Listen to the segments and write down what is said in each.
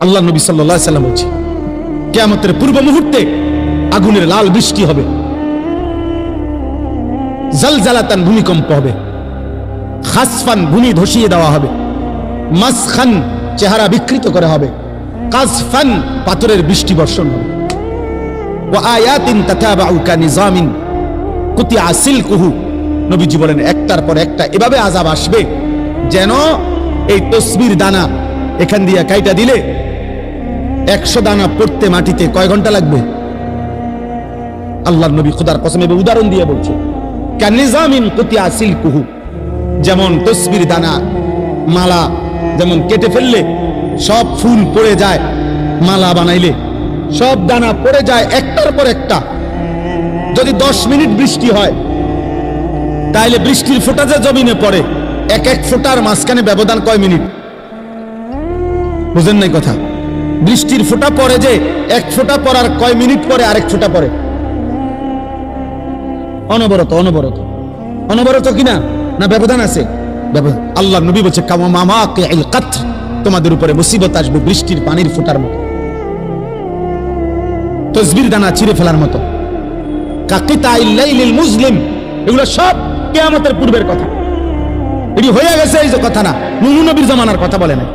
আল্লাহ নবী সাল্লাল্লাহু আলাইহি সাল্লাম বলছে কিয়ামতের পূর্ব মুহূর্তে আগুনের লাল বৃষ্টি হবে, জালজালাতান ভূমিকম্প হবে, খাসফান ভূমি ধসিয়ে দেওয়া হবে, মাসখান চেহারা বিকৃত করা হবে, কাজফান পাথরের বৃষ্টি বর্ষণ হবে, ওয়া আয়াতিন তাতাবাউ কানিজামিন কুতিয়া সিলকুহু। নবীজি বলেন একটার পর একটা এভাবে আযাব আসবে যেন এই তসবির দানা এখান দিয়ে কাইটা দিলে 100 দানা পড়তে মাটিতে কয় ঘন্টা লাগবে? আল্লাহর নবী খোদার কসম এভাবে উদাহরণ দিয়ে বলছে কানিজামিন কুতিয়া সিলকুহু, যেমন তসবির দানা মালা যেমন কেটে ফেললে সব ফুল পড়ে যায়, মালা বানাইলে সব দানা পড়ে যায় একটার পর একটা। যদি 10 মিনিট বৃষ্টি হয় তাহলে বৃষ্টির ফোঁটা যে জমিনে পড়ে এক এক ফোঁটার মাঝখানে ব্যবধান কয় মিনিট? বুঝেন নাই কথা? বৃষ্টির ফোঁটা পড়ে যে এক ফোঁটা পড়ার কয় মিনিট পরে আরেক ফোঁটা পড়ে? অনবরত অনবরত অনবরত কিনা? না ব্যবধান আছে? আল্লাহ নবী বলছে কামামাকিল কাতর, তোমাদের উপরে মুসিবত আসবে বৃষ্টির পানির ফোঁটার মতো, তসবির দানা ছিঁড়ে ফেলার মতো, কাকিতাইল লাইলিল মুজলিম। এগুলো সব কিয়ামতের পূর্বের কথা, এটি হয়ে গেছে এই যে কথা না, নূহ নবীর জামানার কথা বলে না।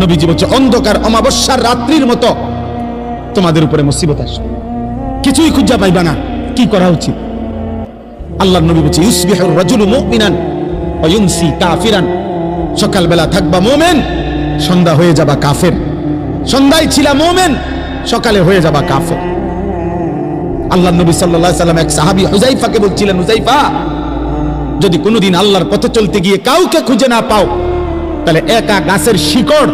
নবীজি বলছে অন্ধকার অমাবস্যার রাত্রির মতো তোমাদের উপরে মুসিবত আসবে, কিছুই খুঁজে পাইবা না। কি করা উচিত? আল্লাহর নবী বলছে ইউসবিহুর রাজুলু মুমিনান ওয়া ইউমসি কাফিরান, সকালবেলা থাকবা মুমিন, সন্ধ্যা হয়ে যাবা কাফের। সন্ধ্যায় ছিলা মুমিন, সকালে হয়ে যাবা কাফের। আল্লাহর নবী সাল্লাল্লাহু আলাইহি সাল্লাম এক সাহাবী হুযায়ফাকে বলছিলেন, হুযায়ফা, যদি কোনোদিন আল্লাহর পথে চলতে গিয়ে কাউকে খুঁজে না পাও তাহলে একা গাছের শিকড়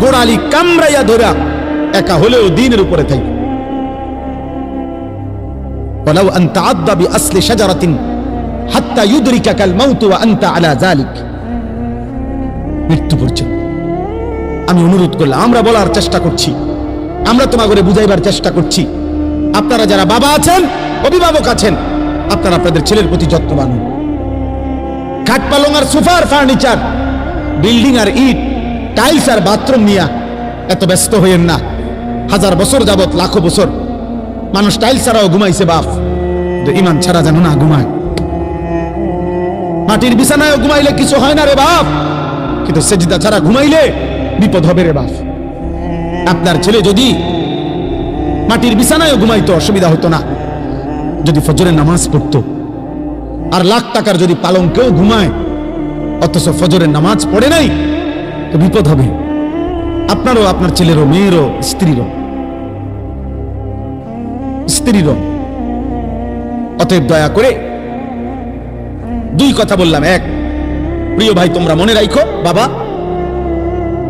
গোড়ালি কামড়াইয়া ধরা একা হলেও দ্বীনের উপরে থাকবে। ওয়ালাউ আন তাআদ্দা বিআসলি শাজারাতিন হাত্তা ইউদরিকাকাল মাউত ওয়া আনতা আলা যালিক। মৃত্যু পর্যন্ত আমি অনুরোধ করলাম, আমরা বলার চেষ্টা করছি, আমরা তোমাকে বুঝাইবার চেষ্টা করছি। আপনারা যারা বাবা আছেন, অভিভাবক আছেন, আপনারা আপনাদের ছেলের প্রতি যত্নবান হন। খাট পালং আর সোফার ফার্নিচার, বিল্ডিং আর ইট, টাইলস আর বাথরুম নিয়ে এত ব্যস্ত হইেন না। 1000 বছর যাবত, লাখো বছর মানুষ টাইলস ছাড়াও ঘুমাইছে বাপ, ইমান ছাড়া যেন না ঘুমায়। মাটির বিছানায় ঘুমাইলে কিছু হয় না রে বাপ, কিন্তু সেজদা ছাড়া ঘুমাইলে বিপদ হবে রে বাপ। আপনার ছেলে যদি মাটির বিছানায় ঘুমাইতো অসুবিধা হতো না, যদি ফজরের নামাজ পড়তো। আর লাখ টাকার যদি পালঙ্কেও ঘুমায় অথচ ফজরের নামাজ পড়ে নাই, তো বিপদ হবে আপনারও, আপনার ছেলেরও, মেয়েরও, স্ত্রীরও। অতএব দয়া করে 2 কথা বললাম। এক, প্রিয় ভাই, তোমরা মনে রাখো বাবা,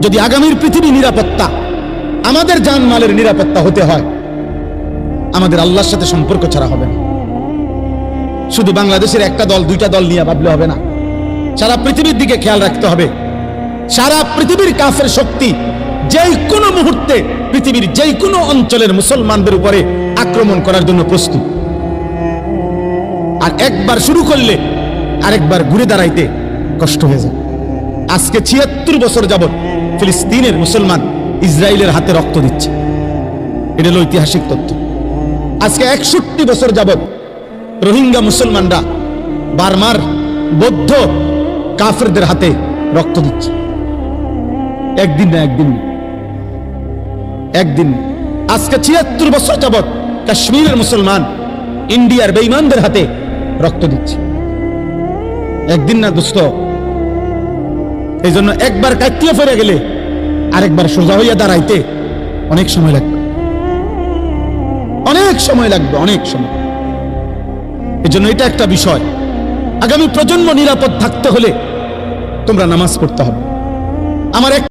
যদি আগামীর পৃথিবী নিরাপত্তা, আমাদের জানমালের নিরাপত্তা হতে হয়, আমাদের আল্লাহর সাথে সম্পর্ক ছাড়া হবে না। শুধু বাংলাদেশের একটা দল 2টা দল নিয়ে ভাবলে হবে না, সারা পৃথিবীর দিকে খেয়াল রাখতে হবে। সারা পৃথিবীর কাফের শক্তি যেই কোনো মুহূর্তে পৃথিবীর যেই কোনো অঞ্চলের মুসলমানদের উপরে আক্রমণ করার জন্য প্রস্তুত। আর একবার শুরু করলে আরেকবার ঘুরে দাঁড়াইতে কষ্ট হয়ে যায়। আজকে 76 বছর যাবত ফিলিস্তিনের মুসলমান ইসরায়েলের হাতে রক্ত দিচ্ছে, এটা হলো ঐতিহাসিক তথ্য। আজকে 61 বছর যাবত রোহিঙ্গা মুসলমানরা বার্মার বৌদ্ধ কাফেরদের হাতে রক্ত দিচ্ছে। একদিন না একদিন। আজকে 76 বছর যাবত কাশ্মীরের মুসলমান ইন্ডিয়ার বেঈমানদের হাতে রক্ত দিচ্ছে। একদিন না দোস্ত। এই জন্য একবার কাটিয়ে ফেরে গেলে আরেকবার সোজা হইয়া দাঁড়াইতে অনেক সময় লাগবে, অনেক সময়। এই জন্য এটা একটা বিষয়। আগামী প্রজন্ম নিরাপদ থাকতে হলে তোমরা নামাজ পড়তে হবে। আমার